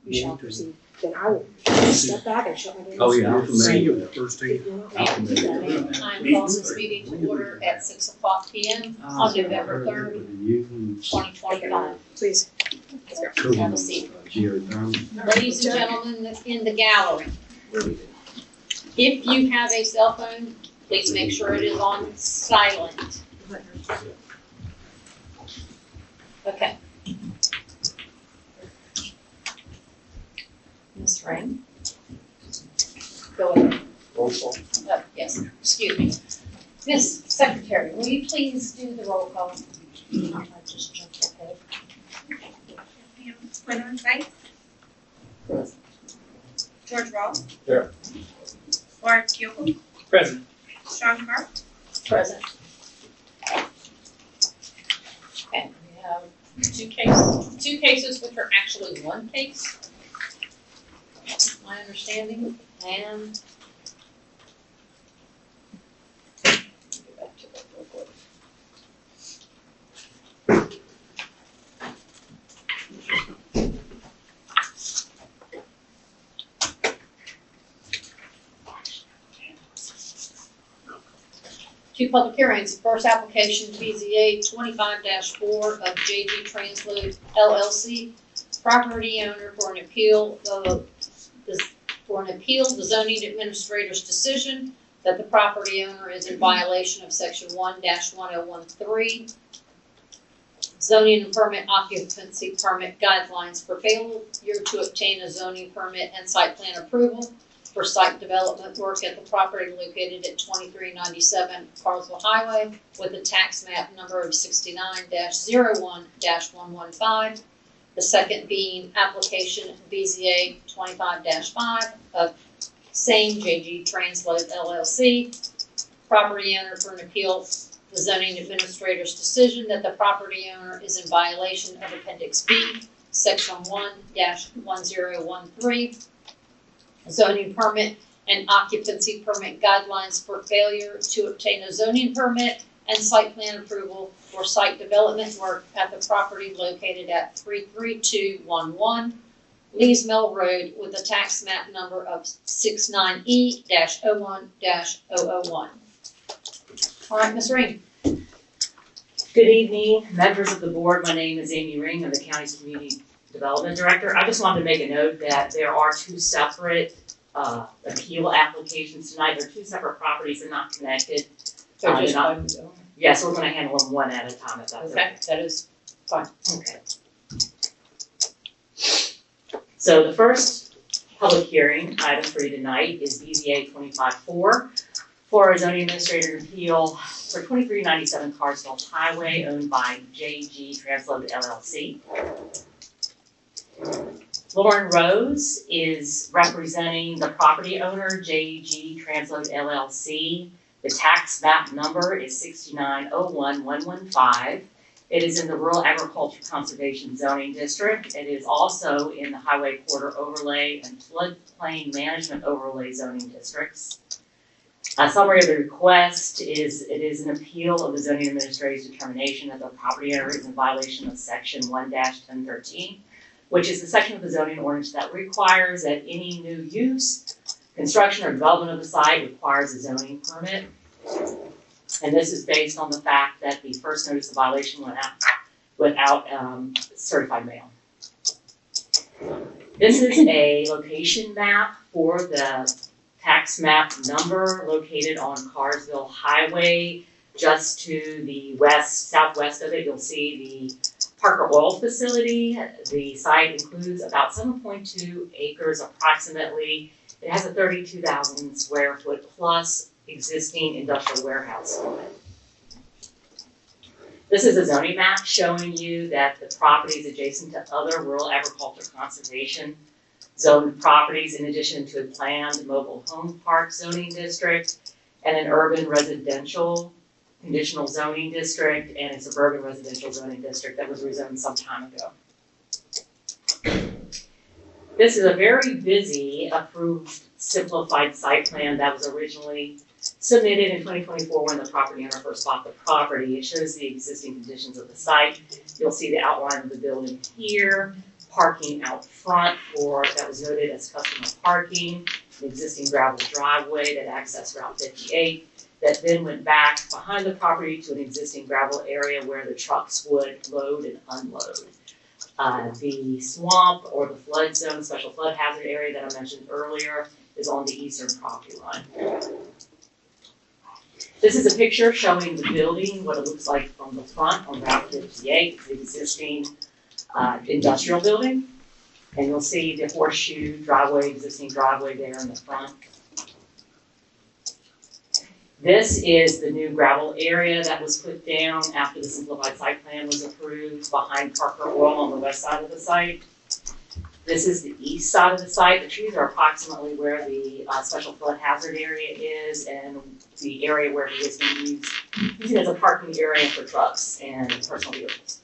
you shall proceed. Then I will step back and shut my door. Oh, yeah. See you the first If thing. you're not gonna do that, Time calls this meeting to order at 6:00 PM on November 3rd, 2025. please. Have a seat. Ladies and gentlemen in the gallery, if you have a cell phone, please make sure it is on silent. Okay. Ms. Rain? Go ahead. Yes, excuse me. Miss Secretary, will you please do the roll call? I just jumped ahead. Gwendolyn Sykes. George Ross. Here. Laura Keough. Present. Sean Carr. Present. Okay, we have two cases which are actually one case. My understanding, and get back to that real quick. Two public hearings. First application, BZA 25-4 of JG Transload LLC, property owner for an appeal of the zoning administrator's decision that the property owner is in violation of section 1-1013 zoning and permit occupancy permit guidelines for failure to obtain a zoning permit and site plan approval for site development work at the property located at 2397 Carsville Highway with a tax map number of 69-01-115. The second being application BZA 25-5 of same JG Transload LLC, property owner for an appeal the zoning administrator's decision that the property owner is in violation of Appendix B, Section 1-1013, zoning permit and occupancy permit guidelines for failure to obtain a zoning permit and site plan approval for site development work at the property located at 33211 Lees Mill Road with a tax map number of 69E-01-001. All right, Ms. Ring. Good evening, members of the board. My name is Amy Ring. I'm the county's community development director. I just wanted to make a note that there are two separate appeal applications tonight. They're two separate properties. They're not connected. So just not- one. Yeah, so we're going to handle them one at a time if that's Okay, that is fine. Okay. So the first public hearing item for you tonight is BZA 25-4 for a zoning administrator appeal for 2397 Carsville Highway owned by JG Transload LLC. Lauren Rose is representing the property owner, JG Transload LLC. The tax map number is 6901-115. It is in the Rural Agriculture Conservation Zoning District. It is also in the Highway Corridor Overlay and Floodplain Management Overlay zoning districts. A summary of the request is it is an appeal of the zoning administrator's determination that the property owner is in violation of section 1-1013, which is the section of the zoning ordinance that requires that any new use, construction, or development of the site requires a zoning permit. And this is based on the fact that the first notice of violation went out without certified mail. This is a location map for the tax map number located on Carsville Highway. Just to the southwest of it, you'll see the Parker Oil Facility. The site includes about 7.2 acres approximately. It has a 32,000 square foot plus existing industrial warehouse on it. This is a zoning map showing you that the property is adjacent to other rural agriculture conservation zoned properties in addition to a planned mobile home park zoning district and an urban residential conditional zoning district and a suburban residential zoning district that was rezoned some time ago. This is a very busy approved simplified site plan that was originally submitted in 2024 when the property owner first bought the property. It shows the existing conditions of the site. You'll see the outline of the building here. parking out front that was noted as customer parking, an existing gravel driveway that accessed Route 58, that then went back behind the property to an existing gravel area where the trucks would load and unload. The swamp or the flood zone, special flood hazard area that I mentioned earlier, is on the eastern property line. This is a picture showing the building, what it looks like from the front on Route 58, the existing industrial building. And you'll see the horseshoe driveway, existing driveway there in the front. This is the new gravel area that was put down after the simplified site plan was approved behind Parker Oil on the west side of the site. This is the east side of the site. The trees are approximately where the special flood hazard area is and the area where it is being used as a parking area for trucks and personal vehicles.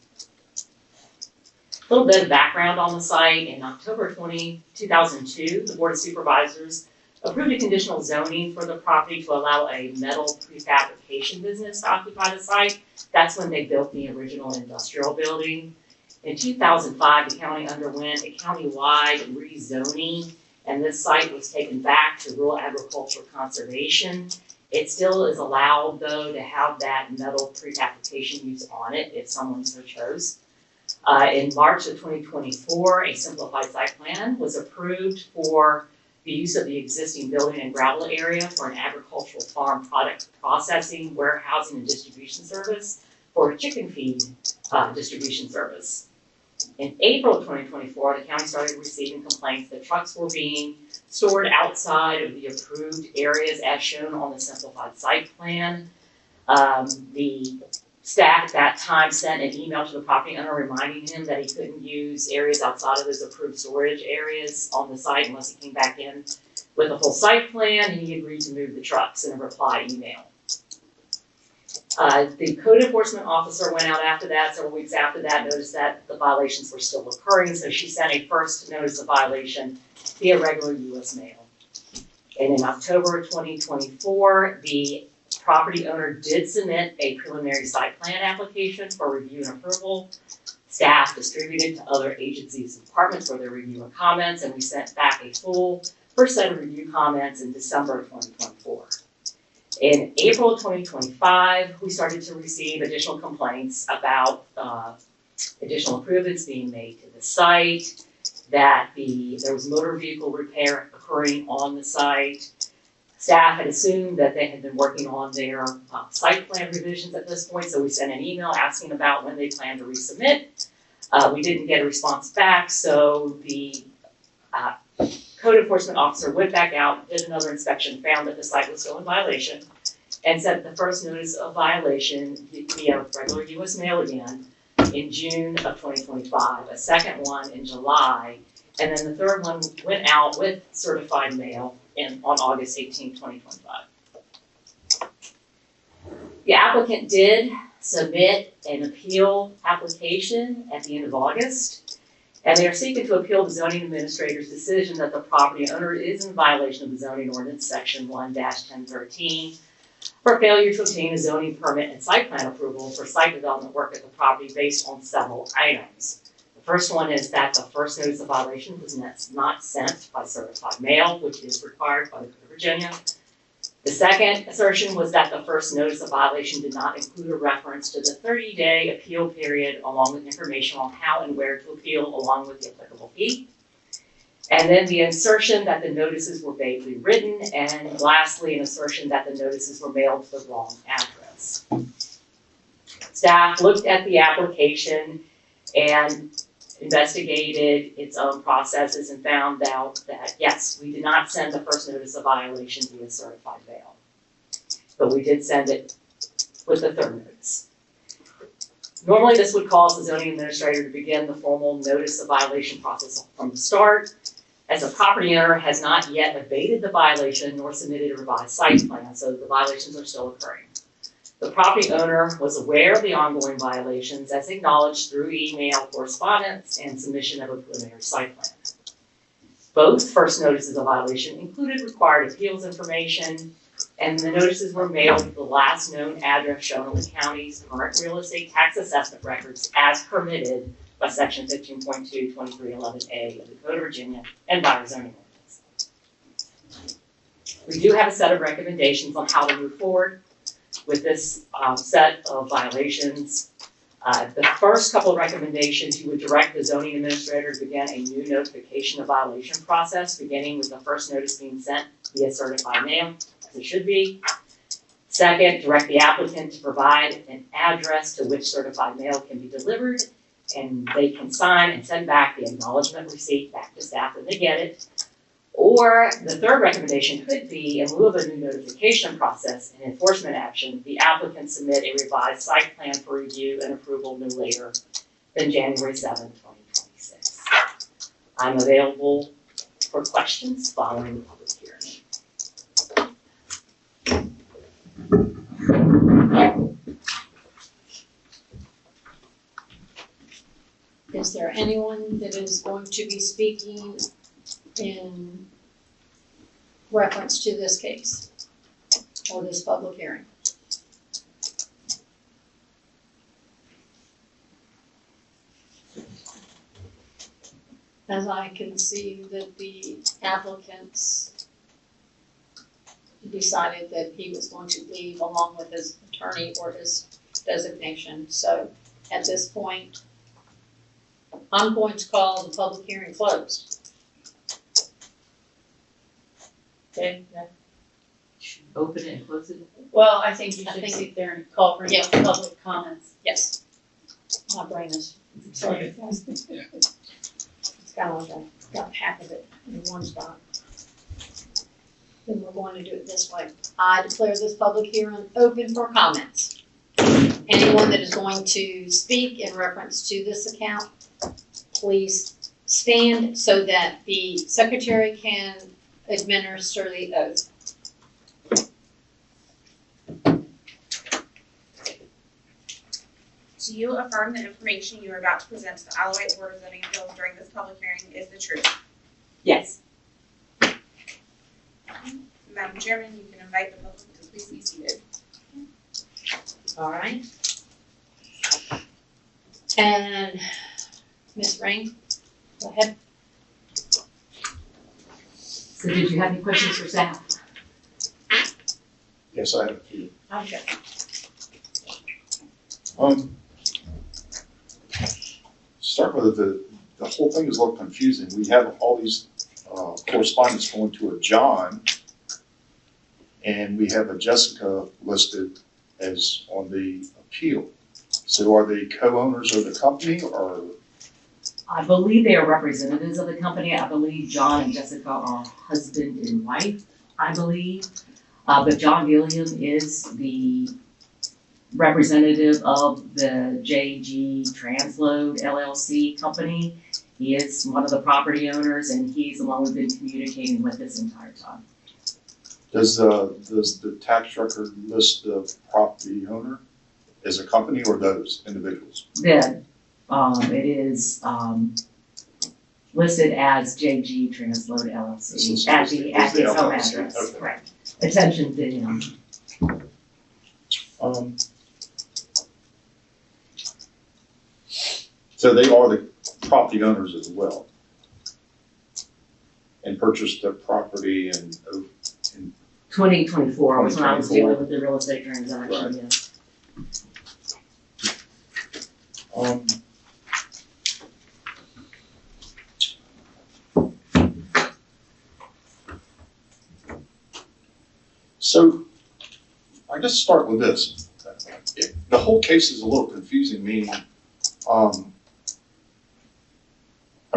A little bit of background on the site. In October 2002, the Board of Supervisors approved a conditional zoning for the property to allow a metal prefabrication business to occupy the site. That's when they built the original industrial building. In 2005, the county underwent a countywide rezoning, and this site was taken back to rural agricultural conservation. It still is allowed, though, to have that metal prefabrication use on it if someone so chose. In March of 2024, a simplified site plan was approved for the use of the existing building and gravel area for an agricultural farm product processing, warehousing, and distribution service for a chicken feed distribution service. In April of 2024, the county started receiving complaints that trucks were being stored outside of the approved areas as shown on the simplified site plan. The staff at that time sent an email to the property owner reminding him that he couldn't use areas outside of his approved storage areas on the site unless he came back in with a full site plan, and he agreed to move the trucks in a reply email. The code enforcement officer went out after that, several weeks after that, noticed that the violations were still occurring, so she sent a first notice of violation via regular U.S. mail. And in October 2024, the property owner did submit a preliminary site plan application for review and approval. Staff distributed to other agencies and departments for their review and comments, and we sent back a full first set of review comments in December of 2024. In April of 2025, we started to receive additional complaints about additional improvements being made to the site, that there was motor vehicle repair occurring on the site. Staff had assumed that they had been working on their site plan revisions at this point, so we sent an email asking about when they plan to resubmit. We didn't get a response back, so the code enforcement officer went back out, did another inspection, found that the site was still in violation, and sent the first notice of violation via regular U.S. mail again in June of 2025, a second one in July, and then the third one went out with certified mail on August 18, 2025. The applicant did submit an appeal application at the end of August, and they are seeking to appeal the zoning administrator's decision that the property owner is in violation of the zoning ordinance section 1-1013 for failure to obtain a zoning permit and site plan approval for site development work at the property based on several items. The first one is that the first notice of violation was not sent by certified mail, which is required by the Code of Virginia. The second assertion was that the first notice of violation did not include a reference to the 30-day appeal period along with information on how and where to appeal along with the applicable fee. And then the assertion that the notices were vaguely written, and lastly, an assertion that the notices were mailed to the wrong address. Staff looked at the application and investigated its own processes and found out that, yes, we did not send the first notice of violation via certified mail, but we did send it with the third notice. Normally, this would cause the zoning administrator to begin the formal notice of violation process from the start, as the property owner has not yet abated the violation nor submitted a revised site plan, so the violations are still occurring. The property owner was aware of the ongoing violations as acknowledged through email correspondence and submission of a preliminary site plan. Both first notices of violation included required appeals information, and the notices were mailed to the last known address shown on the county's current real estate tax assessment records as permitted by section 15.2, 2311A of the Code of Virginia and by our zoning ordinance. We do have a set of recommendations on how to move forward with this set of violations. The first couple of recommendations, you would direct the zoning administrator to begin a new notification of violation process, beginning with the first notice being sent via certified mail, as it should be. Second, direct the applicant to provide an address to which certified mail can be delivered, and they can sign and send back the acknowledgement receipt back to staff when they get it. Or the third recommendation could be, in lieu of a new notification process and enforcement action, the applicant submit a revised site plan for review and approval no later than January 7, 2026. I'm available for questions following the public hearing. Is there anyone that is going to be speaking in reference to this case or this public hearing? As I can see that the applicants decided that he was going to leave along with his attorney or his designation. So at this point, I'm going to call the public hearing closed. Okay, Open it and close it. well, I think you I should think- sit there and call for any Yeah. public comments. Yes. My brain is, sorry. It's kind of like I got half of it in one spot. Then we're going to do it this way. I declare this public hearing open for comments. Anyone that is going to speak in reference to this account, please stand so that the secretary can administer the oath. Do you affirm the information you are about to present to the Alawite Board of Zoning Appeals during this public hearing is the truth? Yes. Madam Chairman, you can invite the public to please be seated. All right. And Ms. Rain, go ahead. So did you have any questions for staff? Yes, I have a few. Okay. Start with the whole thing is a little confusing. We have all these correspondence going to a John, and we have a Jessica listed as on the appeal. So are they co-owners of the company, or? I believe they are representatives of the company. I believe John and Jessica are husband and wife, I believe. But John Gilliam is the representative of the JG Transload LLC company. He is one of the property owners, and he's the one we've been communicating with this entire time. Does the tax record list the property owner as a company or those individuals? Then, it is, listed as JG Transload LLC at his home LLC, address. okay. Correct. Attention to him. So they are the property owners as well, and purchased the property and 2024 was when I was 2024. dealing with the real estate transaction, Right. yes. So I guess start with this. The whole case is a little confusing, meaning, I've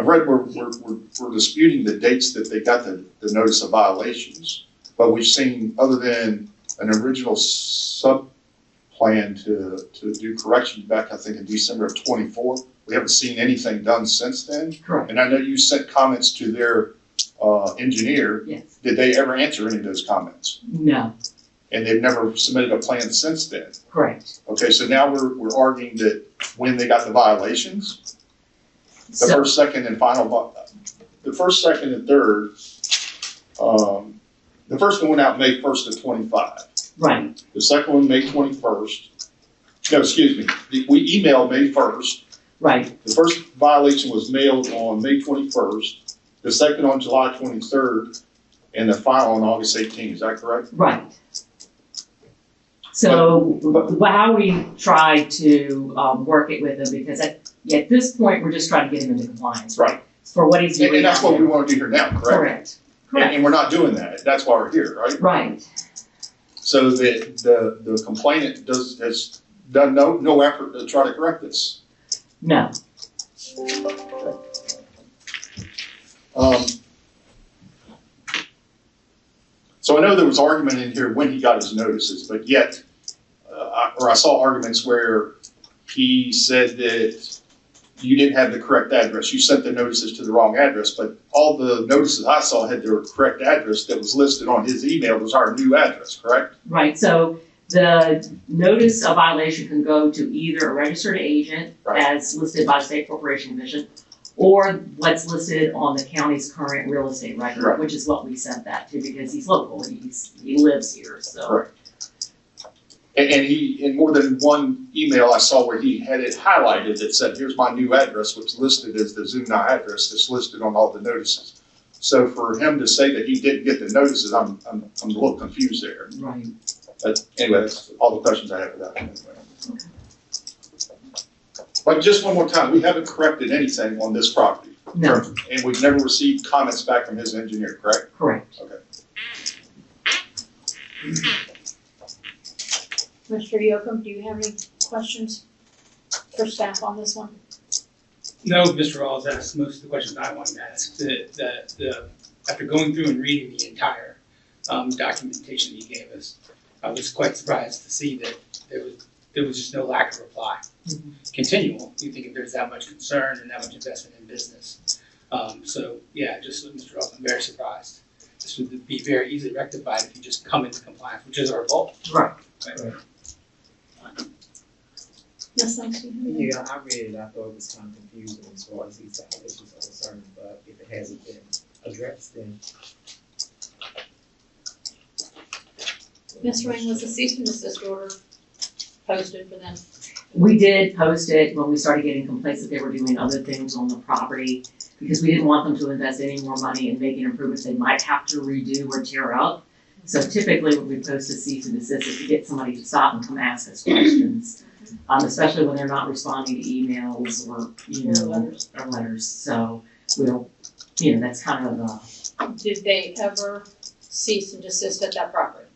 read we're disputing the dates that they got the notice of violations, but we've seen, other than an original sub-plan to do corrections back, I think in December of '24, we haven't seen anything done since then. Correct, And I know you sent comments to their engineer. yes. Did they ever answer any of those comments? No, And they've never submitted a plan since then. correct. Okay, so now we're arguing that when they got the violations, the So, first, second, and final, the first, second, and third, the first one went out May 1st of '25. right, The second one, May 21st. No, excuse me, we emailed May 1st, Right, The first violation was mailed on May 21st, the second on July 23rd, and the final on August 18th. Is that correct? right. So how we try to work it with him, because at this point, we're just trying to get him into compliance. Right. For what he's doing. And that's what we want to do here now, correct? Correct, correct, And we're not doing that. That's why we're here, right? right. So the complainant has done no effort to try to correct this. No, So I know there was argument in here when he got his notices, but yet, I saw arguments where he said that you didn't have the correct address. You sent the notices to the wrong address, but all the notices I saw had their correct address that was listed on his email was our new address, correct? right, so the notice of violation can go to either a registered agent Right. as listed by the State Corporation Commission, or what's listed on the county's current real estate record, Right. which is what we sent that to, because he's local, he lives here, so. Correct. And he, in more than one email I saw where he had it highlighted that said, here's my new address, which is listed as the Zuni address that's listed on all the notices. So for him to say that he didn't get the notices, I'm a little confused there. Right. But anyway, that's all the questions I have for that. Anyway. But just one more time, we haven't corrected anything on this property. No, And we've never received comments back from his engineer, correct? correct. Okay. Mr. Yocum, do you have any questions for staff on this one? No, Mr. Rawls asked most of the questions I wanted to ask. After going through and reading the entire documentation he gave us, I was quite surprised to see that there was just no lack of reply. Continual. You think if there's that much concern and that much investment in business. So yeah, just Mr. Rawls, I'm very surprised. This would be very easily rectified if you just come into compliance, which is our goal. Right. Right. Yes, thanks. Yeah, I read it, I thought it was kind of confusing as far as these violations are concerned, but if it hasn't been addressed, then Ms. Ring, was the cease and desist order posted for them? We did post it when we started getting complaints that they were doing other things on the property, because we didn't want them to invest any more money in making improvements they might have to redo or tear up. So typically when we post a cease and desist is to get somebody to stop and come ask us questions, especially when they're not responding to emails or, or letters. So we'll, that's kind of Did they ever cease and desist at that property?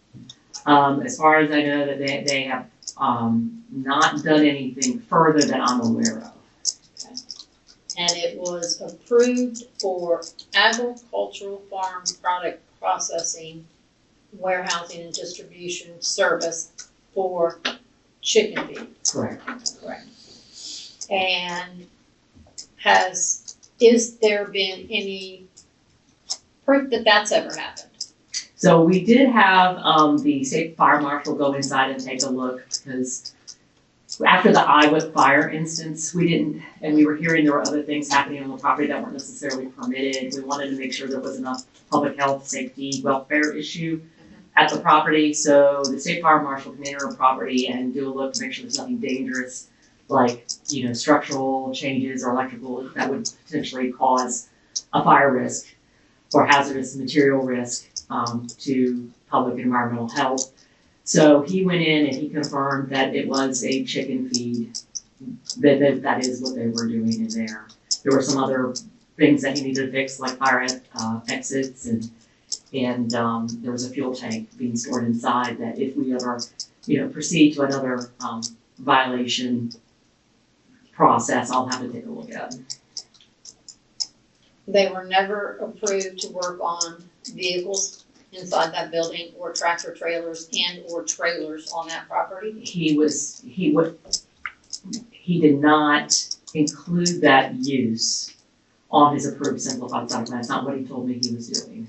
as far as I know, that they have not done anything further that I'm aware of. And it was approved for agricultural farm product processing, warehousing and distribution service for chicken feed. Correct. Correct. And is there been any proof that that's ever happened? So we did have the state fire marshal go inside and take a look, because after the Iowa fire instance, we were hearing there were other things happening on the property that weren't necessarily permitted. We wanted to make sure there was enough public health, safety, welfare issue at the property. So the state fire marshal can enter a property and do a look to make sure there's nothing dangerous, like, structural changes or electrical that would potentially cause a fire risk or hazardous material risk to public and environmental health. So he went in and he confirmed that it was a chicken feed, that is what they were doing in there. There were some other things that he needed to fix, like fire exits, and there was a fuel tank being stored inside that if we ever, proceed to another violation process, I'll have to take a look at. They were never approved to work on vehicles inside that building, or tractor trailers and or trailers on that property? He did not include that use on his approved simplified site plan. That's not what he told me he was doing.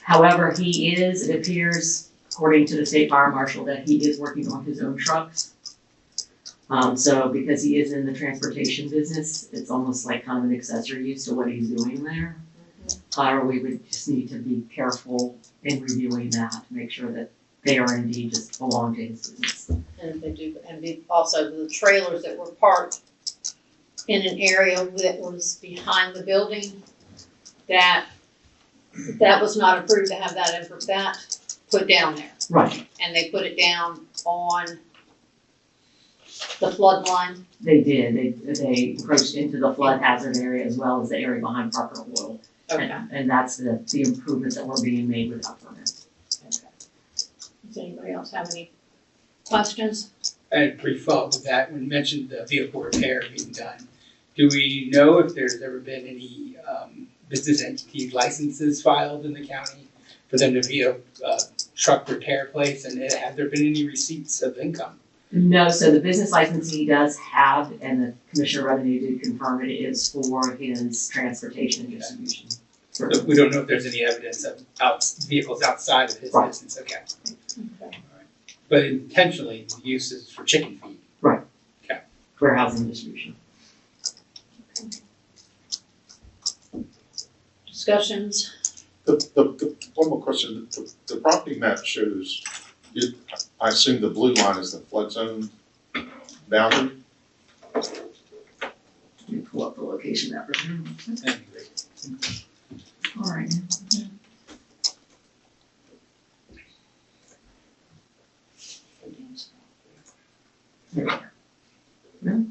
However, it appears, according to the state fire marshal, that he is working on his own trucks. So because he is in the transportation business, it's almost like kind of an accessory use to what he's doing there. However, we would just need to be careful in reviewing that to make sure that they are indeed just belong to his business. And they do, and also the trailers that were parked in an area that was behind the building, that was not approved to have that put down there. Right, And they put it down on the flood line. they did, they encroached into the flood hazard area as well as the area behind Parker Oil. And that's the improvements that were being made without permit. Okay. Does anybody else have any questions? I had a brief follow-up with that, when you mentioned the vehicle repair being done. Do we know if there's ever been any business entity licenses filed in the county for them to be a truck repair place, and have there been any receipts of income? No, so the business license he does have, and the Commissioner of Revenue did confirm it, is for his transportation and distribution. So we don't know if there's any evidence of vehicles outside of his Right. business, okay. Okay. But intentionally, the use is for chicken feed. Warehousing and distribution. Discussions? One more question, the property map shows, I assume the blue line is the flood zone boundary? Let me pull up the location map. That'd be great. All right. There we go. No?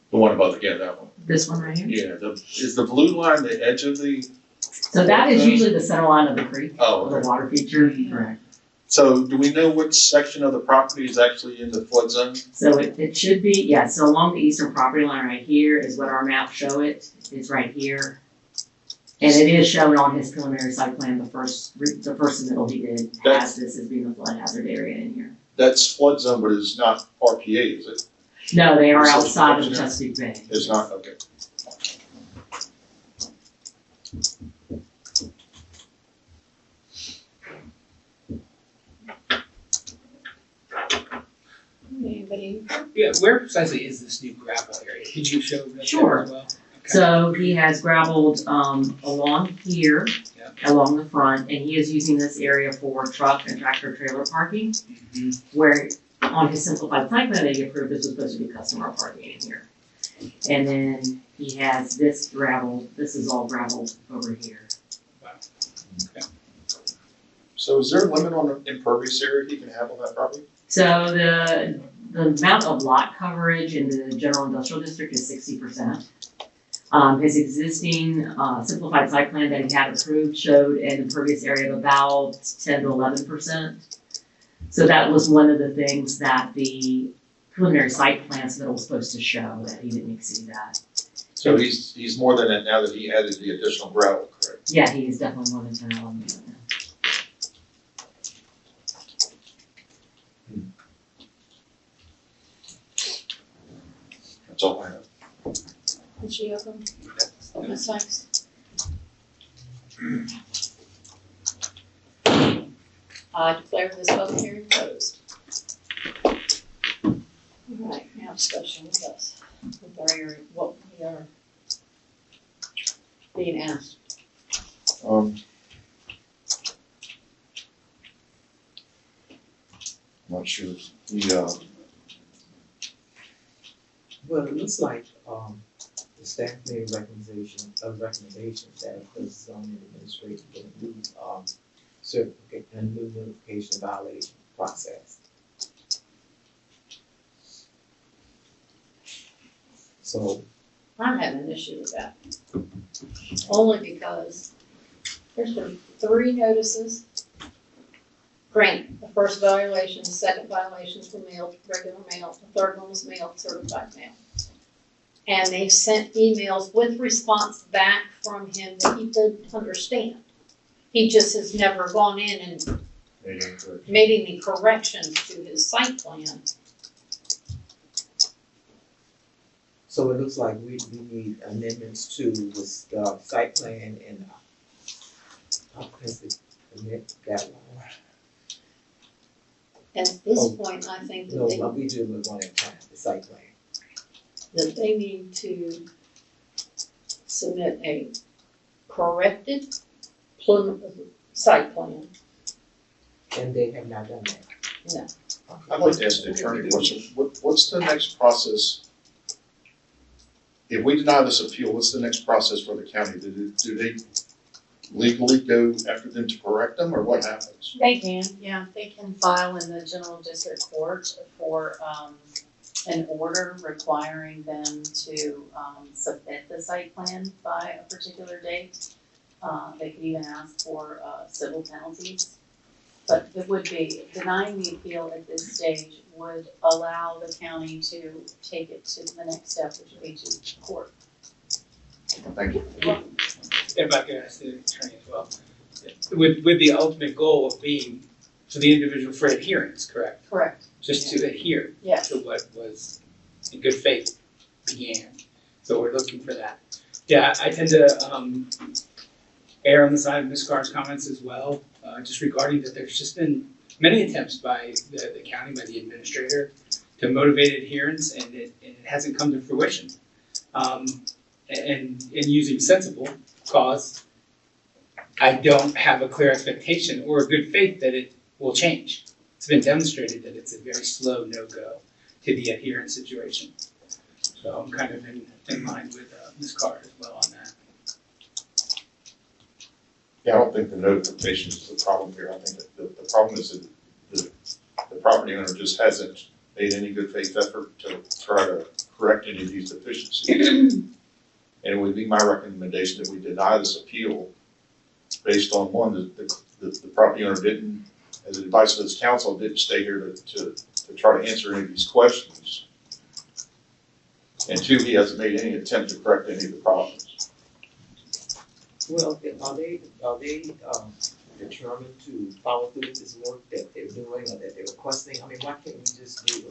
The one above, yeah, that one. This one right here? Yeah, is the blue line the edge of the, So that is usually the center line of the creek, oh, or the okay. water feature. Correct. So do we know which section of the property is actually in the flood zone? So it should be, yeah, so along the eastern property line right here is what our maps show it. It's right here. And it is shown on his preliminary site plan, the first submittal he did has this as being the flood hazard area in here. That's flood zone, but it's not RPA, is it? No, they are Research outside of engineer? Chesapeake Bay. It's not, okay. Anybody? Yeah, where precisely is this new gravel area? Could you show that there Sure. as well? Okay. So he has gravelled along here, Yeah. along the front, and he is using this area for truck and tractor trailer parking, Mhm. where on his simplified site plan that he approved, this was supposed to be customer parking in here. And then he has this gravel, this is all gravel over here. So is there a limit on the impervious area he can have on that property? So the amount of lot coverage in the general industrial district is 60%. His existing simplified site plan that he had approved showed an impervious area of about 10 to 11%. So that was one of the things that the preliminary site plan submittal was supposed to show, that he didn't exceed that. So he's more than that now that he added the additional gravel, correct? Yeah, he is definitely more than 10 to 11%. That's all I have. Did she open? Ms. Sykes? I declare this public hearing closed. All right, now discussion with us, with our area, what we are being asked. I'm not sure. Well, it looks like, the staff made recommendations that the zoning administrator will do, certificate and new notification violation process. So, I'm having an issue with that. Only because there's been 3 notices. Granted, the first violation, the second violations were mailed, regular mail, the third one was mailed, certified mail. And they've sent emails with response back from him that he didn't understand. He just has never gone in and made any corrections to his site plan. so it looks like we need amendments to this, site plan and, permit that one. At this point, I think No, that we do with one at a time, the site plan. they need to submit a corrected site plan And they have not done that? I'd like to ask the attorney a question. What's the next process? If we deny this appeal, what's the next process for the county? Do they legally go after them to correct them, or what happens? They can, yeah, they can file in the general district court for, an order requiring them to, submit the site plan by a particular date. They could even ask for, civil penalties. But it would be, denying the appeal at this stage would allow the county to take it to the next step, which would be to court. Thank you. If I could ask the attorney as well, with the ultimate goal of being for the individual for adherence, correct? Correct. Just to adhere Yes. to what was in good faith began. So we're looking for that. Yeah, I tend to err on the side of Ms. Carr's comments as well, just regarding that there's just been many attempts by the county, by the administrator, to motivate adherence, and it hasn't come to fruition. And using sensible cause, I don't have a clear expectation or a good faith that it will change. It's been demonstrated that it's a very slow no-go to the adherence situation. So I'm kind of in line with Ms. Carr as well on that. Yeah, I don't think the notification is the problem here. I think that the problem is that the property owner just hasn't made any good faith effort to try to correct any of these deficiencies. And it would be my recommendation that we deny this appeal based on, one, the property owner didn't, as advice of his counsel, didn't stay here to try to answer any of these questions. And two, he hasn't made any attempt to correct any of the problems. Well, are they determined to follow through with this work that they're doing or that they're requesting? I mean, why can't we just do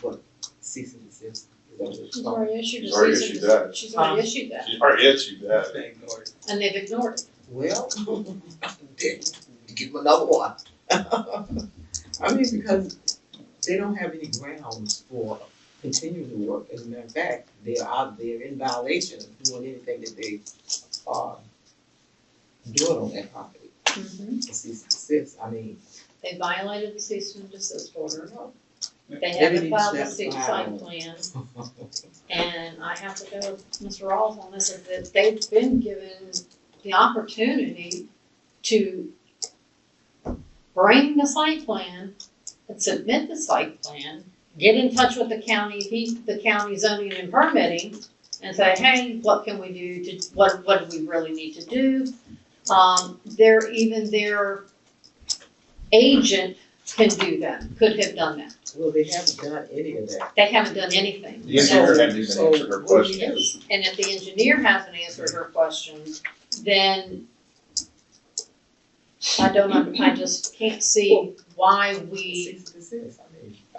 what cease and desist? Is that what it's She's called? already issued She's a already cease and issued desist. that. She's already issued that, She's already issued that. They ignored. and they've ignored it. Well, give them another one. I mean, because they don't have any grounds for continuing to work. As a matter of fact, they're in violation of doing anything that they are doing on that property. Mm-hmm. Cease and desist. I mean, They violated the cease and desist order. They Maybe haven't they filed the stepped site out. plan, and I have to go with Mr. Rawls on this, is that they've been given the opportunity to bring the site plan and submit the site plan, get in touch with the county zoning and permitting, and say, hey, what can we do what do we really need to do? Their agent can do that, could have done that. well, they haven't done any of that. They haven't done anything. The engineer hadn't even So, answered her what do we questions. And if the engineer hasn't answered her questions, then I just can't see why we, Cease and desist.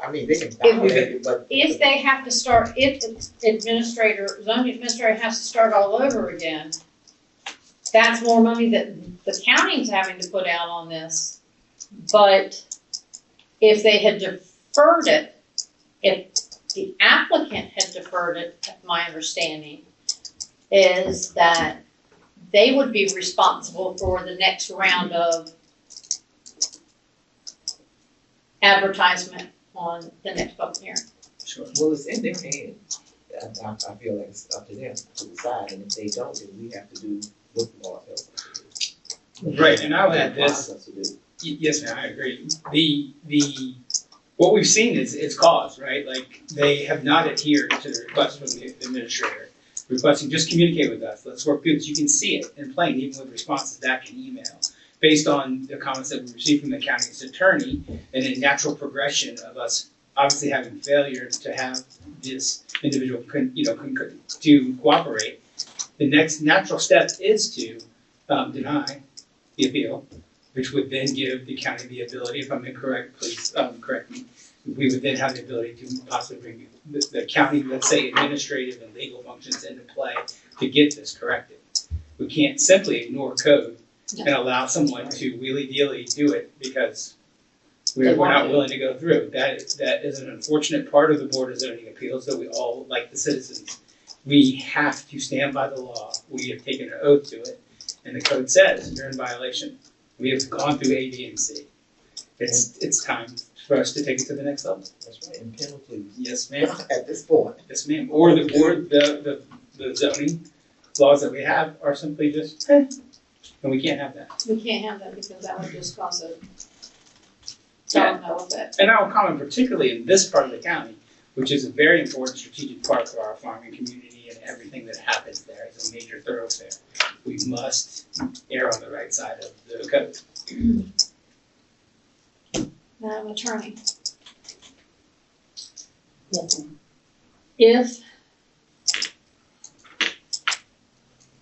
I mean, they can violate it, but. if they have to start, if the zoning administrator has to start all over again, that's more money that the county's having to put out on this. But if they had deferred it, if the applicant had deferred it, my understanding is that they would be responsible for the next round of advertisement on the next public hearing. Sure. Well, it's in their hands. I feel like it's up to them to decide, and if they don't, then we have to do what the law tells us to do. Right, and I'll add this. Requires us to do. Yes, ma'am, I agree. The what we've seen is cause, right? Like, they have not adhered to the request from the administrator, requesting just communicate with us. Let's work through this. You can see it in plain, even with responses back in email, based on the comments that we received from the county's attorney, and a natural progression of us obviously having failure to have this individual to cooperate. The next natural step is to deny the appeal, which would then give the county the ability, if I'm incorrect, please correct me, we would then have the ability to possibly bring the county, let's say, administrative and legal functions into play to get this corrected. We can't simply ignore code and allow someone to wheelie-dealy do it because we're not willing to go through. That is an unfortunate part of the Board of Zoning Appeals that we all, like the citizens, we have to stand by the law. We have taken an oath to it, and the code says you're in violation. We have gone through A, B, and C. It's time for us to take it to the next level. That's right, and penalties Yes, ma'am. at this point. Yes, ma'am. Or the zoning laws that we have are simply just, and we can't have that. We can't have that because that would just cause a domino effect. And I'll comment particularly in this part of the county, which is a very important strategic part of our farming community and everything that happens there is a major thoroughfare. We must err on the right side of the code. Madam Attorney, Yes, ma'am. if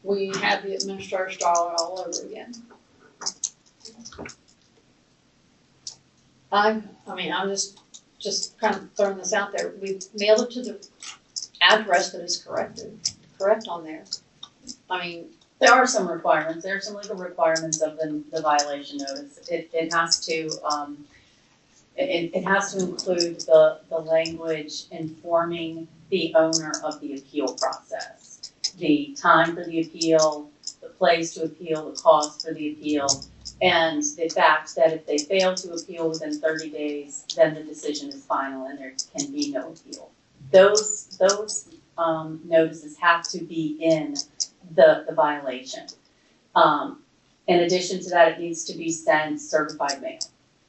we had the administrator start all over again, I'm just kind of throwing this out there. We mailed it to the address that is correct on there. I mean, There are some requirements, there are some legal requirements of the violation notice. It has to, it has to include the language informing the owner of the appeal process. The time for the appeal, the place to appeal, the cost for the appeal, and the fact that if they fail to appeal within 30 days, then the decision is final and there can be no appeal. Those notices have to be in the violation. In addition to that, it needs to be sent certified mail.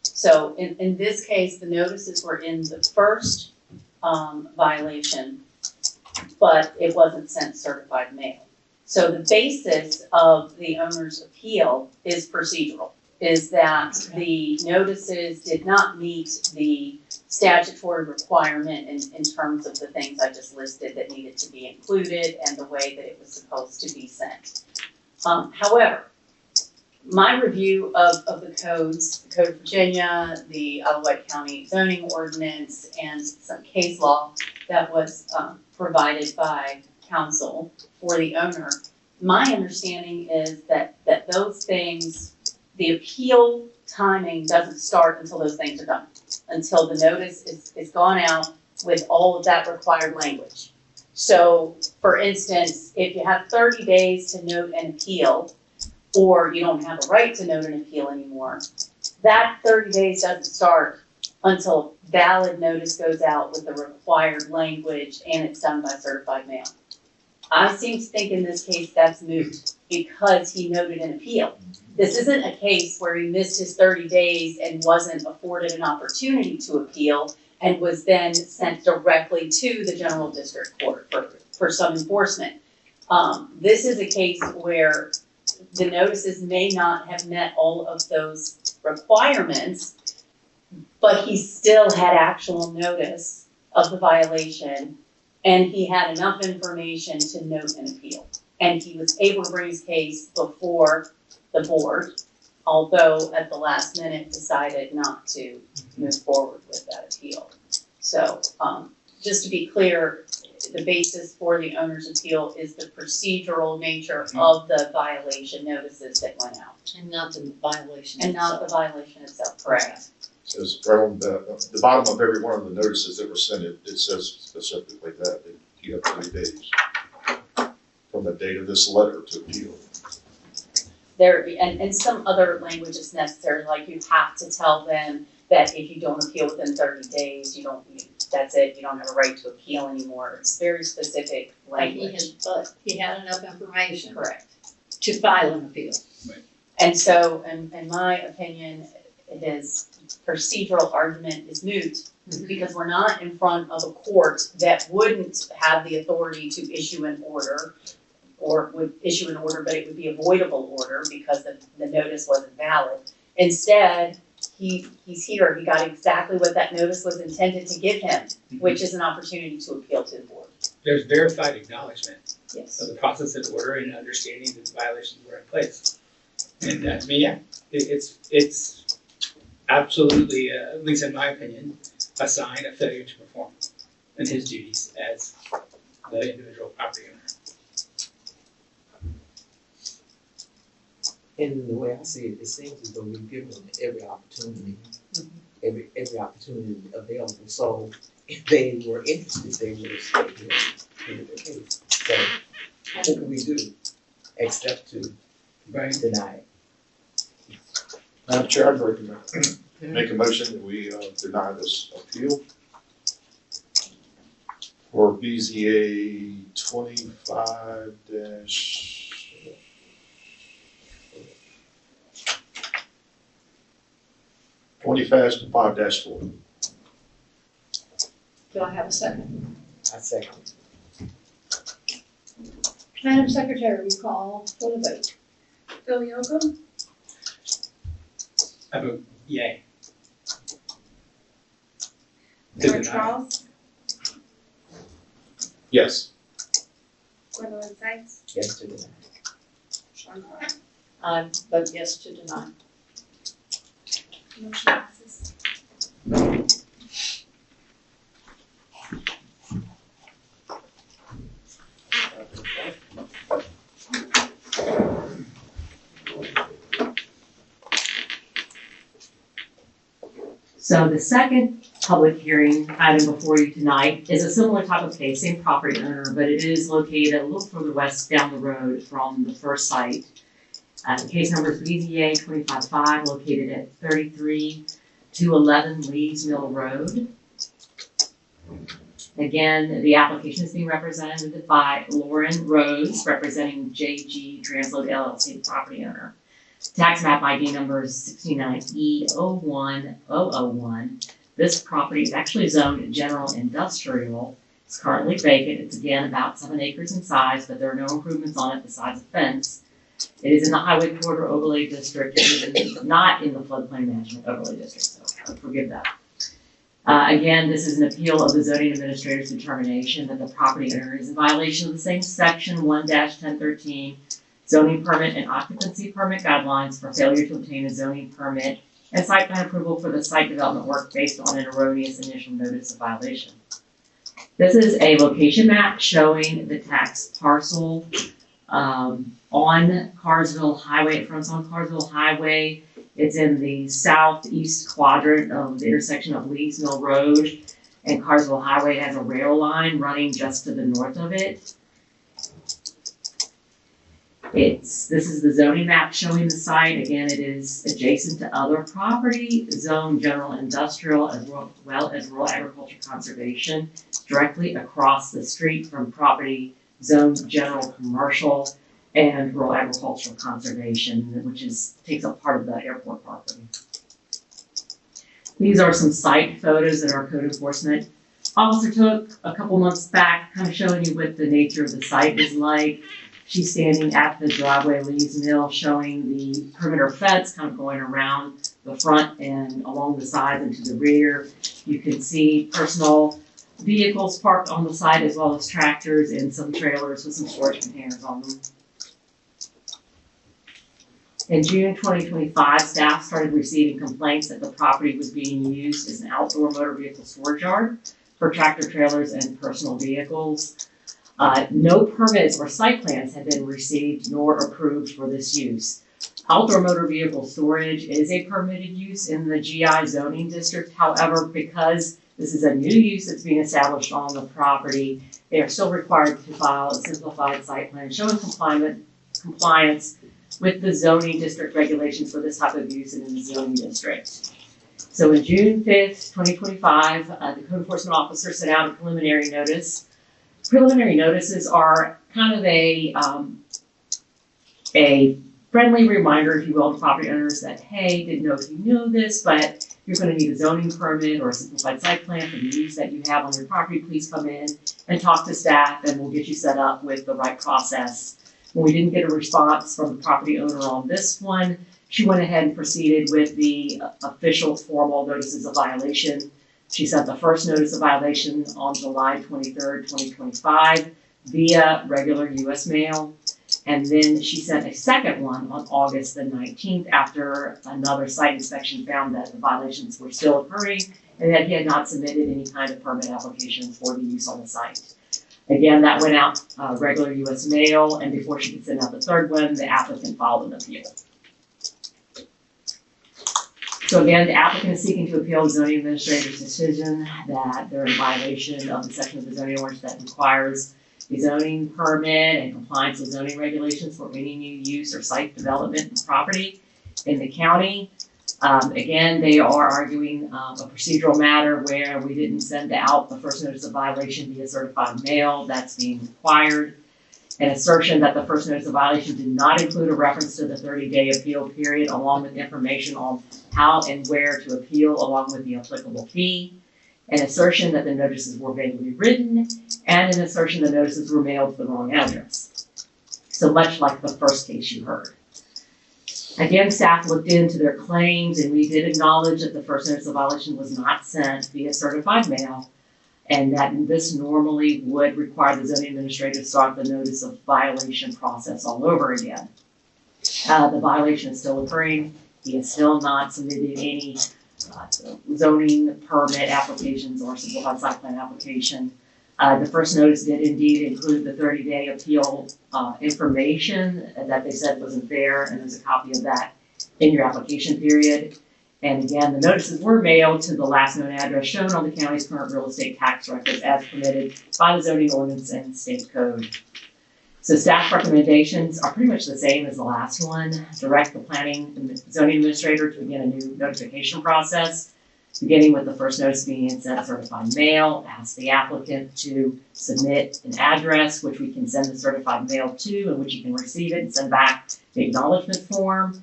So in this case, the notices were in the first violation, but it wasn't sent certified mail. So the basis of the owner's appeal is procedural, is that the notices did not meet the statutory requirement in terms of the things I just listed that needed to be included and the way that it was supposed to be sent. However, my review of the codes, the Code of Virginia, the Alawite County zoning ordinance, and some case law that was provided by counsel for the owner, my understanding is that those things, the appeal timing doesn't start until those things are done, until the notice is gone out with all of that required language. So, for instance, if you have 30 days to note an appeal, or you don't have a right to note an appeal anymore, that 30 days doesn't start until valid notice goes out with the required language and it's done by certified mail. I seem to think in this case that's moot because he noted an appeal. This isn't a case where he missed his 30 days and wasn't afforded an opportunity to appeal and was then sent directly to the general district court for some enforcement. This is a case where the notices may not have met all of those requirements, but he still had actual notice of the violation and he had enough information to note an appeal. And he was able to bring his case before the board, although at the last minute decided not to move forward with that appeal. So just to be clear, the basis for the owner's appeal is the procedural nature of the violation notices that went out. and not the violation And not the violation itself, correct? Says right on the bottom of every one of the notices that were sent, it says specifically that you have 30 days from the date of this letter to appeal. There, and some other language is necessary, like you have to tell them that if you don't appeal within 30 days, that's it, you don't have a right to appeal anymore. It's very specific language. But he had enough information Correct. to file an appeal. And so, in my opinion, his procedural argument is moot because we're not in front of a court that wouldn't have the authority to issue an order or would issue an order, but it would be a voidable order because the notice wasn't valid. Instead, he's here, he got exactly what that notice was intended to give him, which is an opportunity to appeal to the board. There's verified acknowledgement Yes. of the process of order and understanding that the violations were in place. And to me, yeah, it's absolutely, at least in my opinion, a sign of failure to perform in his duties as the individual property owner. And the way I see it, it seems as though we've given them every opportunity, every opportunity available. So if they were interested, they would have stayed here with their case. So what can we do except to Right. deny it? Madam Chair, I'd recommend, Make a motion that we deny this appeal for BZA 25 5-4. Do I have a second? I second. Madam Secretary, you call for the vote. Bill Yocum, I vote yay. To George deny. Rawls, Yes. Gwendolyn Sykes, Yes to deny. Sean Clark. I vote yes to deny. Motion passes. So the second public hearing item before you tonight is a similar type of case, same property owner, but it is located a little further west down the road from the first site. The case number is BZA 25-5, located at 33-11 Lees Mill Road. Again, the application is being represented by Lauren Rose, representing JG Transload LLC, the property owner. Tax map ID number is 69E01001. This property is actually zoned general industrial. It's currently vacant. It's again about 7 acres in size, but there are no improvements on it besides a fence. It is in the Highway Corridor Overlay District. It is not in the Floodplain Management Overlay District, so forgive that. Again, this is an appeal of the zoning administrator's determination that the property owner is in violation of the same section 1-1013 zoning permit and occupancy permit guidelines for failure to obtain a zoning permit and site plan approval for the site development work based on an erroneous initial notice of violation. This is a location map showing the tax parcel on Carsville Highway. It fronts on Carsville Highway. It's in the southeast quadrant of the intersection of Lees Mill Road and Carsville Highway. It has a rail line running just to the north of it. This is the zoning map showing the site. Again, it is adjacent to other property, zone general industrial as well as rural agriculture conservation, directly across the street from property zone general commercial and rural agricultural conservation, which takes up part of the airport property. These are some site photos that our code enforcement officer took a couple months back, kind of showing you what the nature of the site is like. She's standing at the driveway Lees Mill, showing the perimeter fence kind of going around the front and along the sides and to the rear. You can see personal vehicles parked on the site as well as tractors and some trailers with some storage containers on them. In June 2025, staff started receiving complaints that the property was being used as an outdoor motor vehicle storage yard for tractor trailers and personal vehicles. No permits or site plans have been received nor approved for this use. Outdoor motor vehicle storage is a permitted use in the GI zoning district. However, because this is a new use that's being established on the property, they are still required to file a simplified site plan showing compliance with the zoning district regulations for this type of use in the zoning district. So in June 5th, 2025, the code enforcement officer sent out a preliminary notice. Preliminary notices are kind of a friendly reminder, if you will, to property owners that, hey, didn't know if you knew this, but you're going to need a zoning permit or a simplified site plan for the use that you have on your property. Please come in and talk to staff and we'll get you set up with the right process. When we didn't get a response from the property owner on this one, she went ahead and proceeded with the official formal notices of violation. She sent the first notice of violation on July 23rd, 2025 via regular US mail. And then she sent a second one on August the 19th after another site inspection found that the violations were still occurring and that he had not submitted any kind of permit application for the use on the site. Again, that went out regular US mail, and before she could send out the third one, the applicant filed an appeal. So again, the applicant is seeking to appeal the zoning administrator's decision that they're in violation of the section of the zoning ordinance that requires a zoning permit and compliance with zoning regulations for any new use or site development and property in the county. Again, they are arguing a procedural matter where we didn't send out the first notice of violation via certified mail. That's being required. An assertion that the first notice of violation did not include a reference to the 30-day appeal period, along with information on how and where to appeal, along with the applicable fee. An assertion that the notices were vaguely written, and an assertion the notices were mailed to the wrong address. So much like the first case you heard. Again, staff looked into their claims, and we did acknowledge that the first notice of violation was not sent via certified mail, and that this normally would require the zoning administrator to start the notice of violation process all over again. The violation is still occurring. He has still not submitted any zoning permit applications or simplified site plan application. The first notice did indeed include the 30-day appeal information that they said wasn't there, and there's a copy of that in your application period. And again, the notices were mailed to the last known address shown on the county's current real estate tax records as permitted by the zoning ordinance and state code. So staff recommendations are pretty much the same as the last one. Direct the planning and zoning administrator to begin a new notification process, beginning with the first notice being sent certified mail. Ask the applicant to submit an address which we can send the certified mail to, and which you can receive it and send back the acknowledgement form.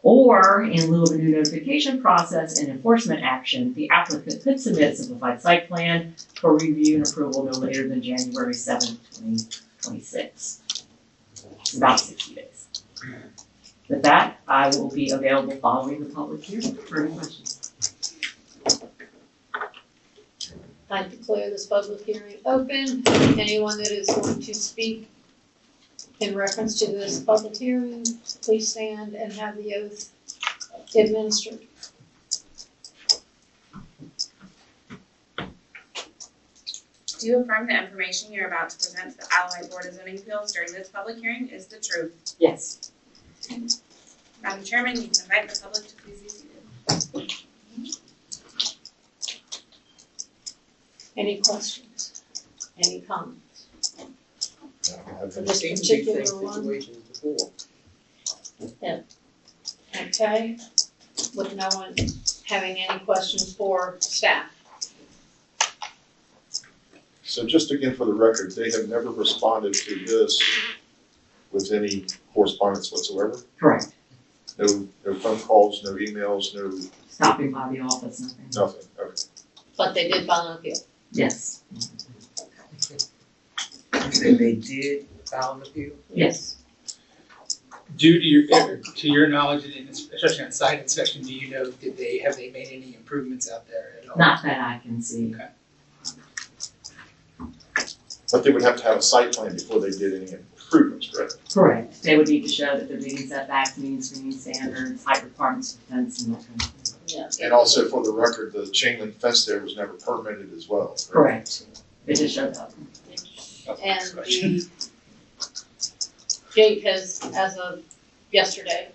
Or, in lieu of a new notification process and enforcement action, the applicant could submit a simplified site plan for review and approval no later than January 7th, 2026. It's about 60 days. With that, I will be available following the public hearing for any questions. I declare this public hearing open. Anyone that is going to speak in reference to this public hearing, please stand and have the oath administered. Do you affirm the information you're about to present to the Allied Board of Zoning Appeals during this public hearing is the truth? Yes. Madam Chairman, you can invite the public to please be seated. Any questions? Any comments? I've For this seen these particular same one? situations before. Okay, with no one having any questions for staff? So just again, for the record, they have never responded to this with any correspondence whatsoever? Correct. No phone calls, no emails, no Stopping by the office, nothing. nothing, okay. But they did file an appeal. Yes. And they did file an appeal? Yes. Due to your knowledge, and especially on site inspection, do you know, have they made any improvements out there at all? Not that I can see. Okay. But they would have to have a site plan before they did any improvements, correct? Correct. They would need to show that they're meeting setbacks, meeting screening standards, height requirements for fence and that kind of thing. Yeah. And also for the record, the chain link fence there was never permitted as well. Correct. They just showed up. And the gate has, as of yesterday,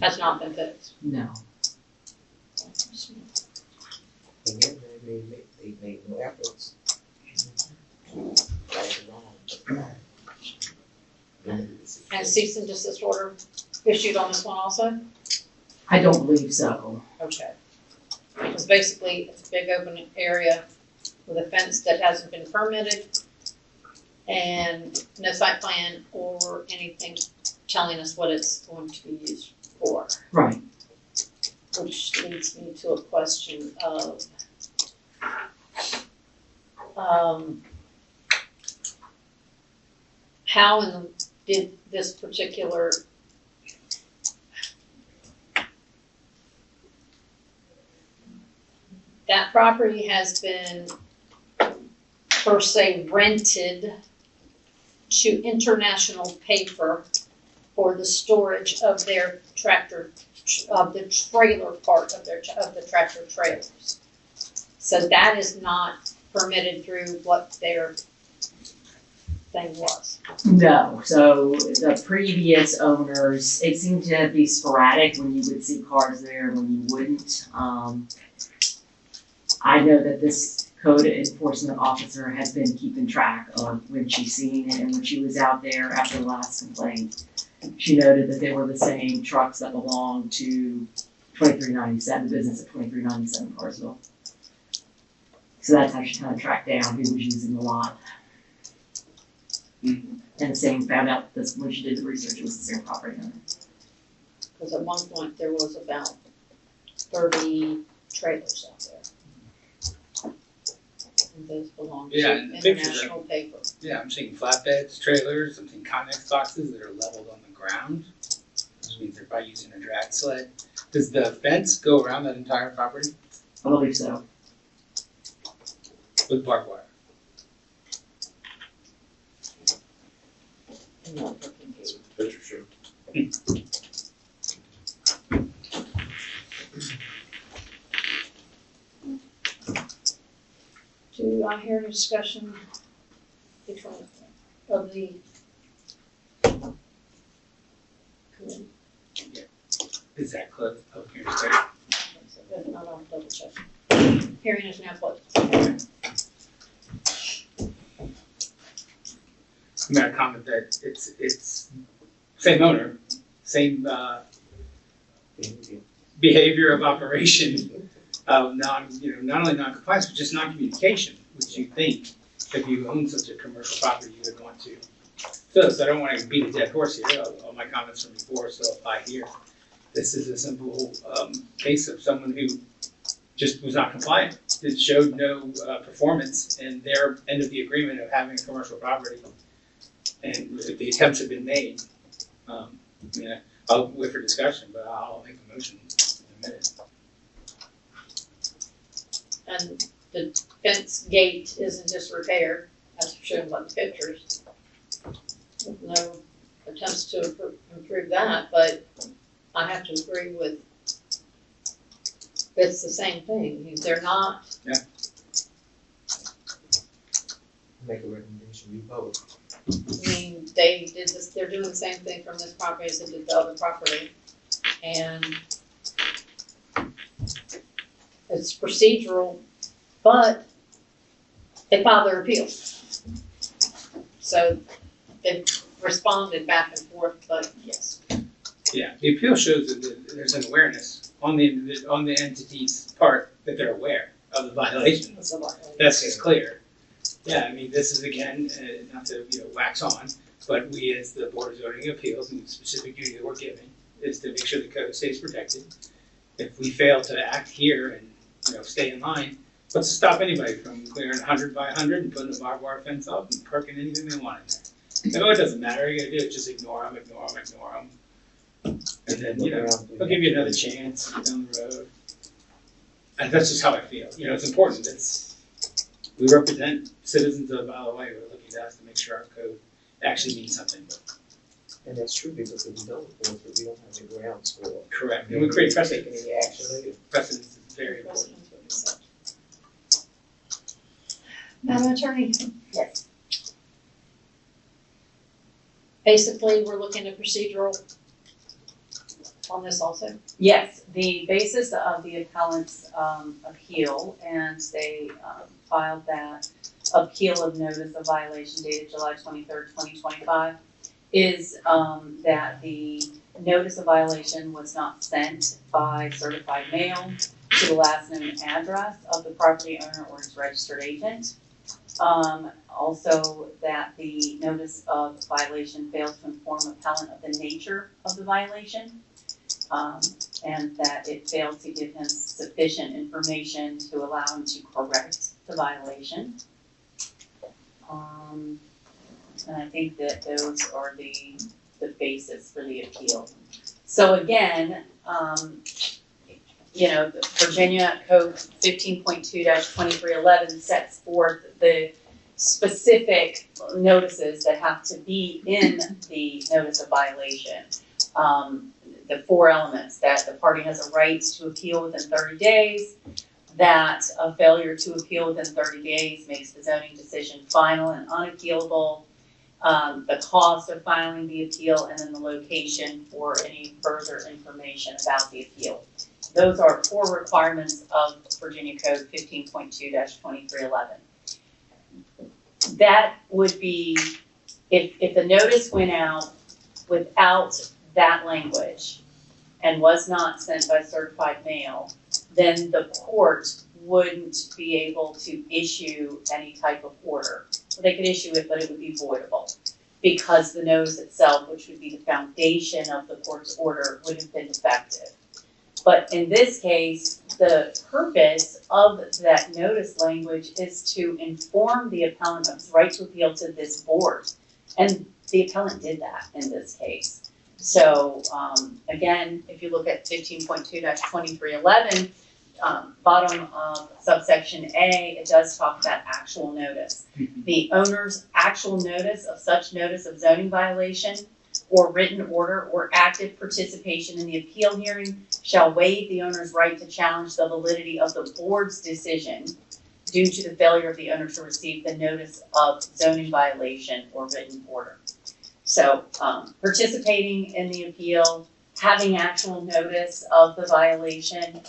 has not been fixed. No. Again, they made no efforts. Right or wrong. And cease and desist order issued on this one also? I don't believe so. Okay. Because basically, it's a big open area with a fence that hasn't been permitted and no site plan or anything telling us what it's going to be used for. Right. Which leads me to a question of, how did this particular that property has been per se rented to International Paper for the storage of their tractor, of the trailer part of the tractor trailers. So that is not permitted through what their thing was. No. So the previous owners, it seemed to be sporadic when you would see cars there and when you wouldn't. I know that this code enforcement officer has been keeping track of when she's seen it, and when she was out there after the last complaint, she noted that they were the same trucks that belonged to 2397, the business at 2397 Carsville. So that's actually kind of tracked down who was using the lot. And the same, found out this, when she did the research, it was the same property owner. Because at one point there was about 30 trailers out there. And those belong Yeah, to and the pictures are- International Paper. Yeah, I'm seeing flatbeds, trailers, I'm seeing Connex boxes that are leveled on the ground, which means they're probably using a drag sled. Does the fence go around that entire property I believe so. with barbed wire? And not looking good. Picture show. Do I hear a discussion between, of the committee? Is that close? Oh, here's there. If not, I'll double check. Hearing is now closed. I'm gonna comment that it's same owner, same, behavior of operation, not only non-compliance, but just non-communication, which you think if you own such a commercial property, you would want to. So I don't wanna beat a dead horse here, all my comments from before still apply here. This is a simple, case of someone who just was not compliant. It showed no, performance in their end of the agreement of having a commercial property. And if the attempts have been made, I'll wait for discussion, but I'll make a motion in a minute. And the fence gate is in disrepair, as shown by the pictures. With no attempts to improve that, but I have to agree with, it's the same thing, they're not, Make a recommendation, we vote. I mean, they did this, they're doing the same thing from this property as they did the other property. And it's procedural, but they filed their appeal. So they've responded back and forth, but yes. Yeah, the appeal shows that there's an awareness on the entity's part that they're aware of the violation. That's just clear. Yeah, I mean, this is again, not to, wax on, but we as the Board of Zoning Appeals, and the specific duty that we're given is to make sure the code stays protected. If we fail to act here and, stay in line, what's to stop anybody from clearing 100 by 100 and putting a barbed wire fence up and perking anything they want in there? No, it doesn't matter, all you gotta do is just ignore them. And then, they'll give you another chance down the road. And that's just how I feel, it's important, we represent citizens of Isle of Wight, we're looking to us to make sure our code actually means something. And that's true, because if we don't enforce it, we don't have the grounds for it. Correct, and we create precedent. Taking any action later. Precedence is very important. Madam Attorney? Yes. Basically, we're looking at procedural on this also. Yes, the basis of the appellant's appeal, and they filed that appeal of notice of violation dated July 23rd, 2025, is that the notice of violation was not sent by certified mail to the last known address of the property owner or its registered agent. Also, that the notice of violation failed to inform appellant of the nature of the violation. And that it failed to give him sufficient information to allow him to correct the violation. And I think that those are the basis for the appeal. So again, the Virginia Code 15.2-2311 sets forth the specific notices that have to be in the notice of violation. The 4 elements: that the party has a right to appeal within 30 days, that a failure to appeal within 30 days makes the zoning decision final and unappealable, the cost of filing the appeal, and then the location for any further information about the appeal. Those are 4 requirements of Virginia Code 15.2-2311. That would be, if the notice went out without that language, and was not sent by certified mail, then the court wouldn't be able to issue any type of order. They could issue it, but it would be voidable, because the notice itself, which would be the foundation of the court's order, would have been defective. But in this case, the purpose of that notice language is to inform the appellant of his right to appeal to this board. And the appellant did that in this case. So, again, if you look at 15.2-2311, bottom of subsection A, it does talk about actual notice. The owner's actual notice of such notice of zoning violation or written order or active participation in the appeal hearing shall waive the owner's right to challenge the validity of the board's decision due to the failure of the owner to receive the notice of zoning violation or written order. So, participating in the appeal, having actual notice of the violation,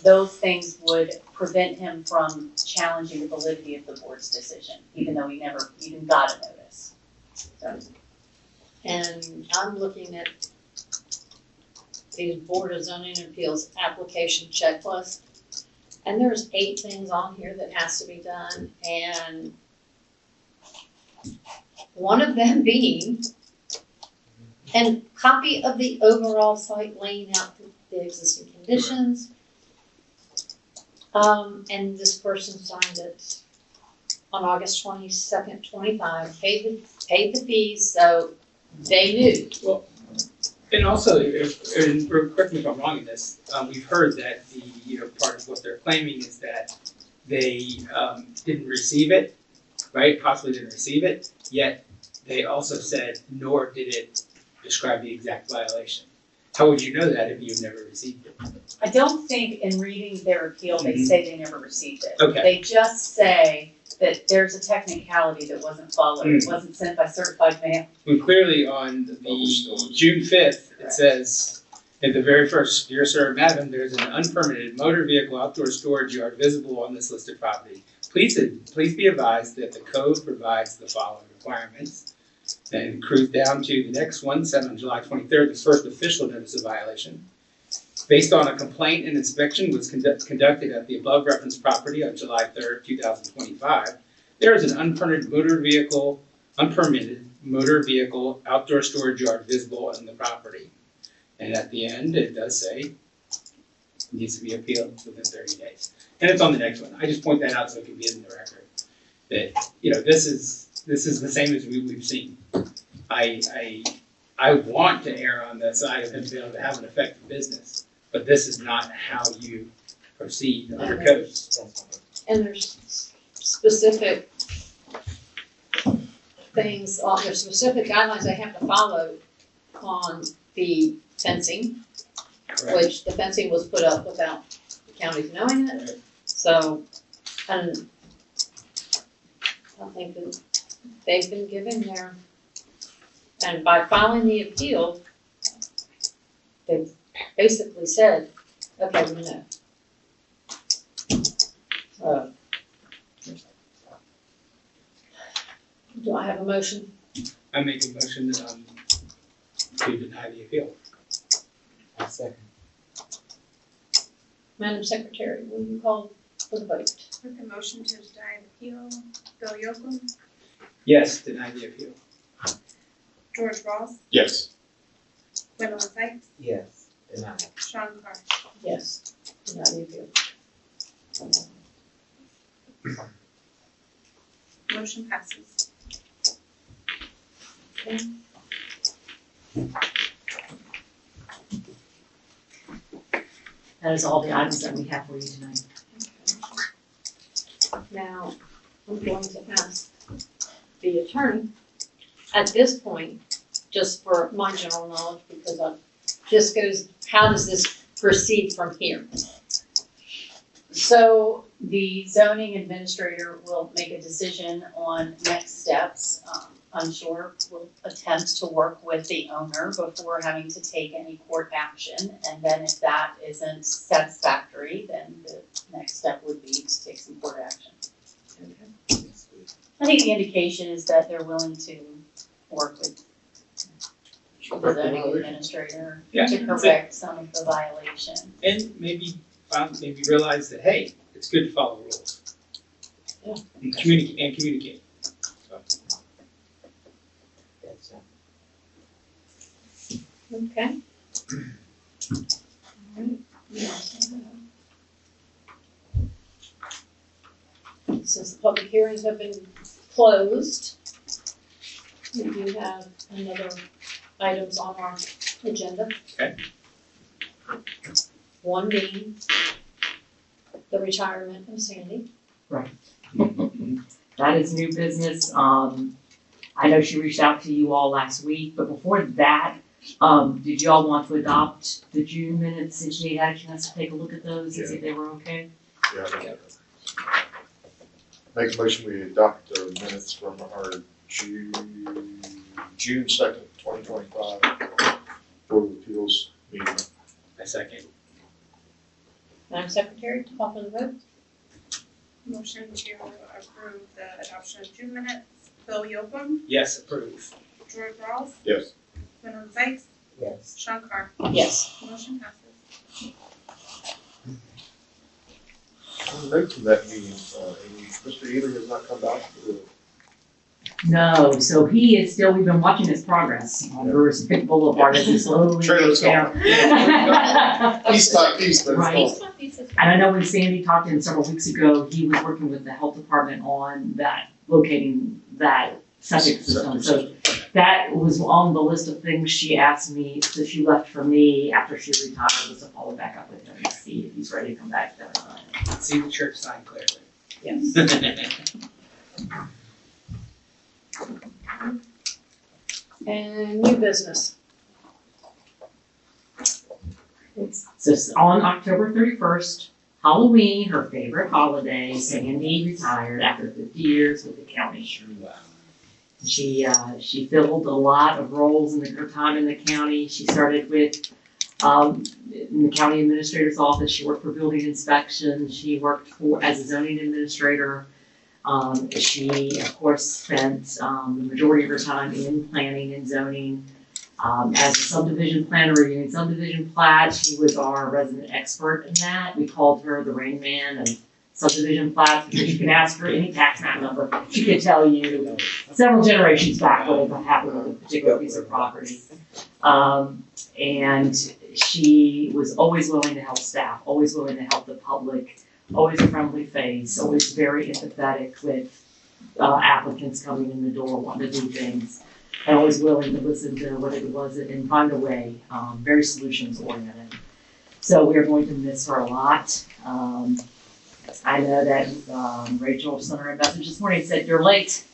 those things would prevent him from challenging the validity of the board's decision, even though he never even got a notice. So. And I'm looking at the Board of Zoning Appeals application checklist. And there's 8 things on here that has to be done, and one of them being a copy of the overall site laying out the existing conditions. And this person signed it on August 22nd, 25, paid the fees, so they knew. Well, and also, and correct me if I'm wrong in this, we've heard that part of what they're claiming is that they didn't receive it, right? Possibly didn't receive it, yet they also said, nor did it describe the exact violation. How would you know that if you've never received it? I don't think in reading their appeal, they say they never received it. Okay. They just say that there's a technicality that wasn't followed. It wasn't sent by certified mail. Well, clearly on the June 5th, it says, at the very first, dear sir, madam, there's an unpermitted motor vehicle outdoor storage yard visible on this listed property. Please be advised that the code provides the following requirements. Then it cruise down to the next one, set on July 23rd, the first official notice of violation. Based on a complaint, an inspection was conducted at the above referenced property on July 3rd, 2025. There is an unpermitted motor vehicle outdoor storage yard visible on the property. And at the end, it does say it needs to be appealed within 30 days. And it's on the next one. I just point that out so it can be in the record. That, this is the same as we've seen. I want to err on the side of him being able to have an effective business, but this is not how you proceed under code. And there's specific things, there's specific guidelines they have to follow on the fencing, Correct. which the fencing was put up without the counties knowing it. Right. So, and I think that they've been given their, and by filing the appeal, they basically said, okay, we know. Do I have a motion? I make a motion to deny the appeal. I second. Madam Secretary, will you call for the vote? With the motion to deny the appeal, Bill Yocum, Yes, deny the appeal. George Ross, Yes. Gwendolyn Sykes, Yes, deny. Sean Carr. Yes, deny the appeal. Motion passes. That is all the items that we have for you tonight. Now, I'm going to ask the attorney, at this point, just for my general knowledge, because how does this proceed from here? So the zoning administrator will make a decision on next steps. I'm sure will attempt to work with the owner before having to take any court action. And then if that isn't satisfactory, then the next step would be to take some court action. I think the indication is that they're willing to work with. the zoning administrator Yeah, to that's correct some of the violation. And maybe realize that, hey, it's good to follow rules. Yeah. And communicate. That's, Okay. Alright. Since the public hearings have been closed, we do have another items on our agenda. Okay. One being the retirement of Sandy. That is new business. I know she reached out to you all last week, but before that, did you all want to adopt the June minutes since you had a chance to take a look at those and see if they were okay? Yeah. Make a motion, we adopt the minutes from our June 2nd, 2025 Board of Appeals meeting. A second. Madam Secretary, call for the vote. Motion to approve the adoption of June minutes. Bill Yocum, Yes, approve. George Rawls, Yes. Gwendolyn Sykes, yes. Sean Carr. Yes. Motion passes. Note from that meeting, Amy, Mr. Ely has not come back. No, so he is still, we've been watching his progress on Brewers Pick Boulevard as he slowly Trailer's goes down. He's not, he's been. Right. And I know when Sandy talked to him several weeks ago, he was working with the health department on that, locating that septic system. So that was on the list of things she asked me, so she left for me after she retired, was to follow back up with him and see if he's ready to come back to that. See the church sign clearly. Yes. And new business. So on October 31st, Halloween, her favorite holiday, Sandy retired after 50 years with the county. Wow. She filled a lot of roles in her time in the county. She started with in the county administrator's office. She worked for building inspection. She worked as a zoning administrator. She, of course, spent the majority of her time in planning and zoning. As a subdivision planner reviewing subdivision plats, she was our resident expert in that. We called her the Rain Man of subdivision plats because you can ask her any tax map number. She could tell you several generations back what had happened with a particular piece of property. And she was always willing to help staff, always willing to help the public, always a friendly face, always very empathetic with applicants coming in the door wanting to do things, and always willing to listen to what it was and find a way, very solutions oriented. So we are going to miss her a lot. I know that Rachel sent her a message this morning, said, "You're late."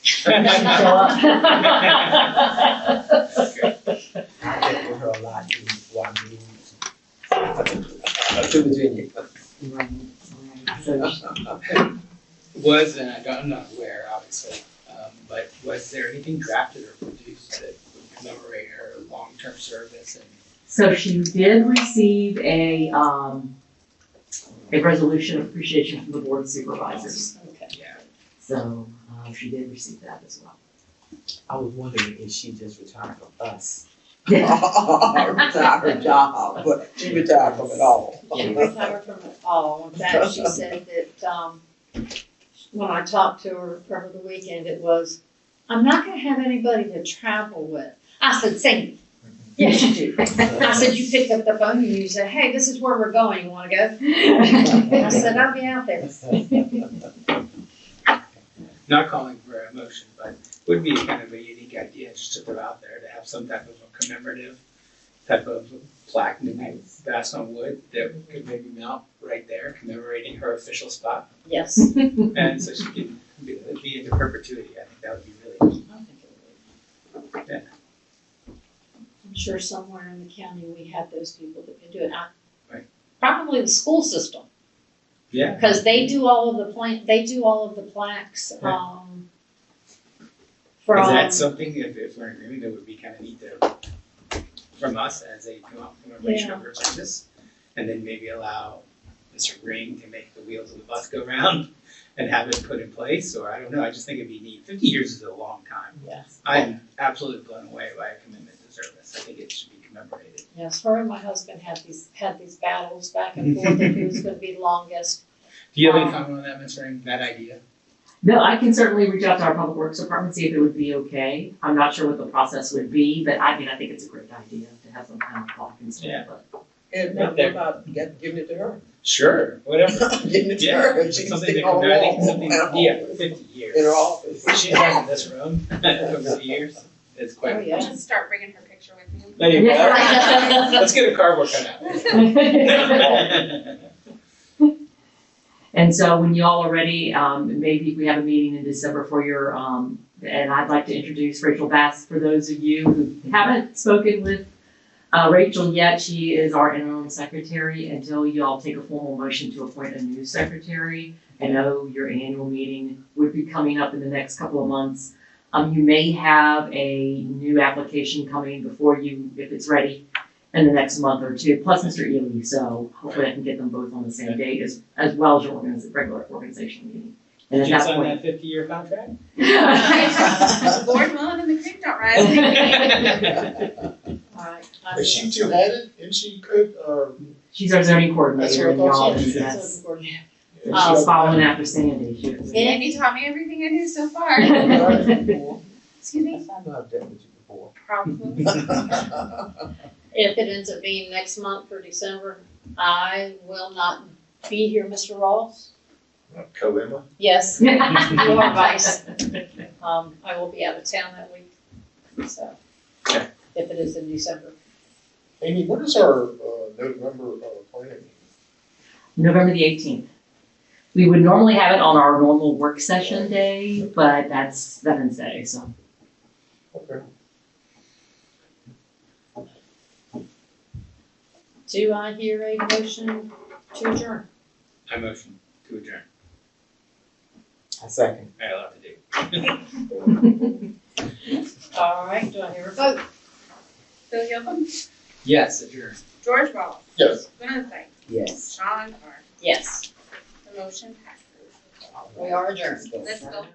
I get with her a lot before I moved to Virginia. Was, and I'm not aware, obviously, but was there anything drafted or produced that would commemorate her long-term service? And So she did receive a resolution of appreciation from the board of supervisors. Okay. yeah, So she did receive that as well. I was wondering if she just retired from us. Retired her job, but she retired from it all. She retired from it all. In fact, she said that, when I talked to her over the weekend, it was, "I'm not gonna have anybody to travel with." I said, "Sandy, yes you do." I said, "You picked up the phone and you said, 'Hey, this is where we're going, you wanna go?'" I said, "I'll be out there." not calling for a motion, but would be kind of a unique idea just to throw out there to have some type of a commemorative type of plaque that we pass on wood that could maybe mount right there commemorating her official spot. Yes. And so she could be into perpetuity. I think that would be really neat. Yeah. I'm sure somewhere in the county we have those people that can do it. Right. Probably the school system, Yeah. because they do all of the plaques, Yeah. from. Is that something, if we're in agreement, that would be kind of neat to, from us as a commemoration of her service? And then maybe allow Mr. Green to make the wheels of the bus go round and have it put in place, or I don't know, I just think it'd be neat. 50 years is a long time. Yes. I'm absolutely blown away by a commitment to service. process. I think it should be commemorated. Yes, her and my husband had these battles back and forth of who's gonna be longest. Do you have any comment on that, Ms. Ring, that idea? No, I can certainly reach out to our public works department, see if it would be okay. I'm not sure what the process would be, but I mean, I think it's a great idea to have some kind of clock and Yeah. stuff, but. And Right what there. about giving it to her? Sure, whatever. Giving it to Yeah, her, and she can something stick that on could, the I think wall. something, yeah, 50 years. In her office. She's been in this room over the years. It's Oh, quite. I'll yeah. just start bringing her picture with me. There you go. Yeah. Let's get a cardboard cutout. And so when you all are ready, maybe if we have a meeting in December for your, and I'd like to introduce Rachel Bass for those of you who haven't spoken with Rachel yet. She is our interim secretary until you all take a formal motion to appoint a new secretary. I know your annual meeting would be coming up in the next couple of months. You may have a new application coming before you, if it's ready, in the next month or two, plus Mr. Ely, so hopefully I can get them both on the same date as well as your regular organizational meeting. And Did at you that sign point. that 50-year contract? The Lord willing and the creek don't rise. Alright. Is she two-headed? Isn't she good, or? She's our zoning coordinator in the That's what I thought. office, Yeah. yes. She's following after Sandy. She was- Andy taught me everything I knew so far. Excuse me? I've dealt with you before. Probably. If it ends up being next month for December, I will not be here, Mr. Ross. Co-Emma? Yes, your advice. I will be out of town that week, so, Okay. if it is in December. Amy, what is our, November, planning meeting? November the 18th. We would normally have it on our normal work session day, but that's Veterans Day, so. Okay. Do I hear a motion to adjourn? I motion to adjourn. I second. I got a lot to do. All right, do I hear a vote? Phil Yocum, Yes, adjourn. George Ross, Yes. Gwyneth Banks, Yes. Sean Carr. Yes, The motion passes. we are adjourned. Let's go.